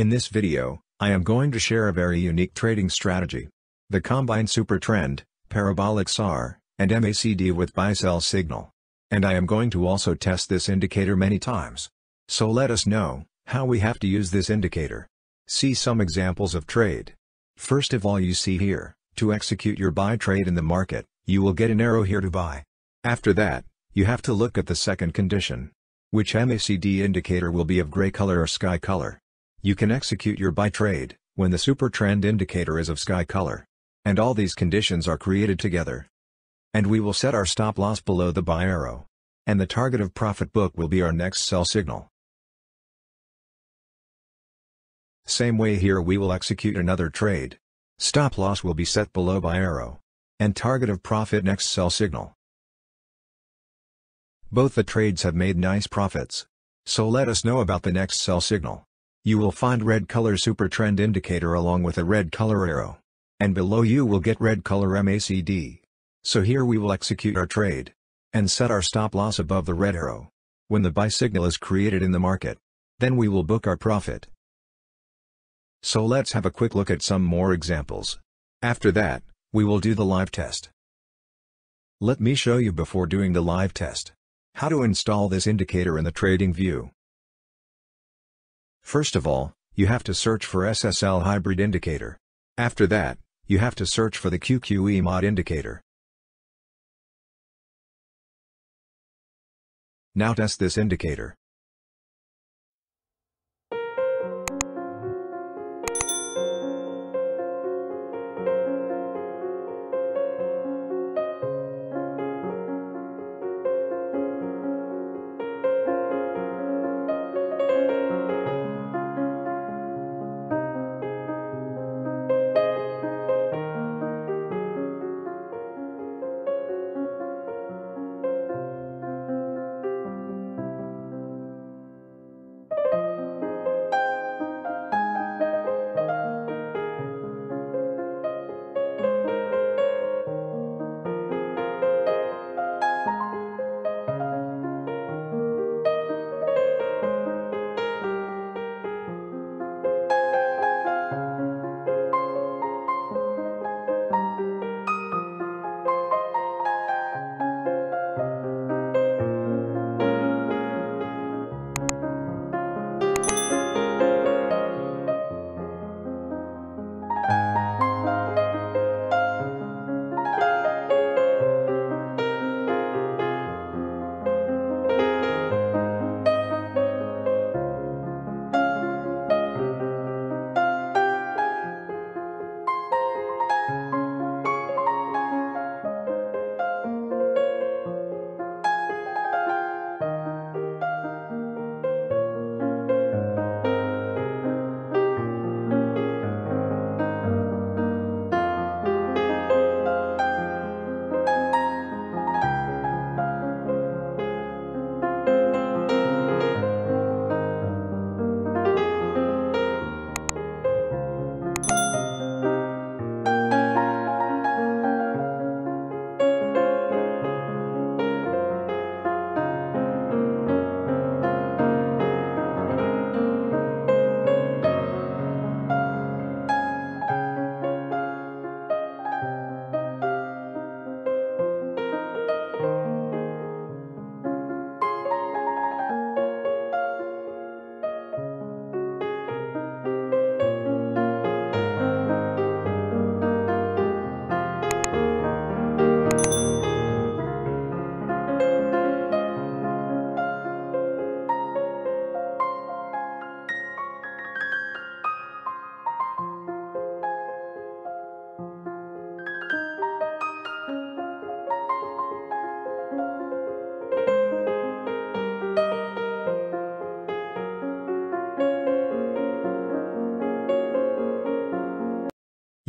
In this video, I am going to share a very unique trading strategy. The combined Supertrend, Parabolic SAR, and MACD with buy-sell signal. And I am going to also test this indicator many times. So let us know how we have to use this indicator. See some examples of trade. First of all, you see here, to execute your buy trade in the market, you will get an arrow here to buy. After that, you have to look at the second condition, which MACD indicator will be of gray color or sky color. You can execute your buy trade when the Supertrend indicator is of sky color. And all these conditions are created together. And we will set our stop loss below the buy arrow. And the target of profit book will be our next sell signal. Same way here we will execute another trade. Stop loss will be set below buy arrow. And target of profit next sell signal. Both the trades have made nice profits. So let us know about the next sell signal. You will find red color Supertrend indicator along with a red color arrow. And below you will get red color MACD. So here we will execute our trade. And set our stop loss above the red arrow. When the buy signal is created in the market. Then we will book our profit. So let's have a quick look at some more examples. After that, we will do the live test. Let me show you before doing the live test how to install this indicator in the Tradingview. First of all, you have to search for SSL hybrid indicator. After that, you have to search for the QQE mod indicator. Now test this indicator.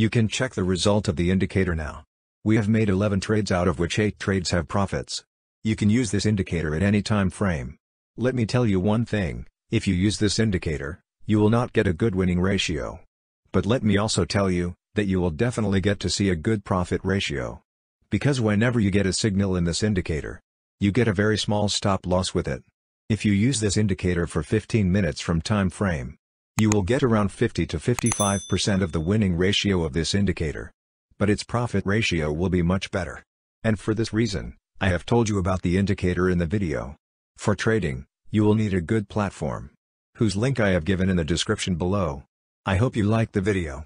You can check the result of the indicator now. We have made 11 trades out of which 8 trades have profits. You can use this indicator at any time frame. Let me tell you one thing, if you use this indicator, you will not get a good winning ratio. But let me also tell you, that you will definitely get to see a good profit ratio. Because whenever you get a signal in this indicator, you get a very small stop loss with it. If you use this indicator for 15 minutes from time frame, You will get around 50 to 55% of the winning ratio of this indicator. But its profit ratio will be much better. And for this reason, I have told you about the indicator in the video. For trading, you will need a good platform, whose link I have given in the description below. I hope you liked the video.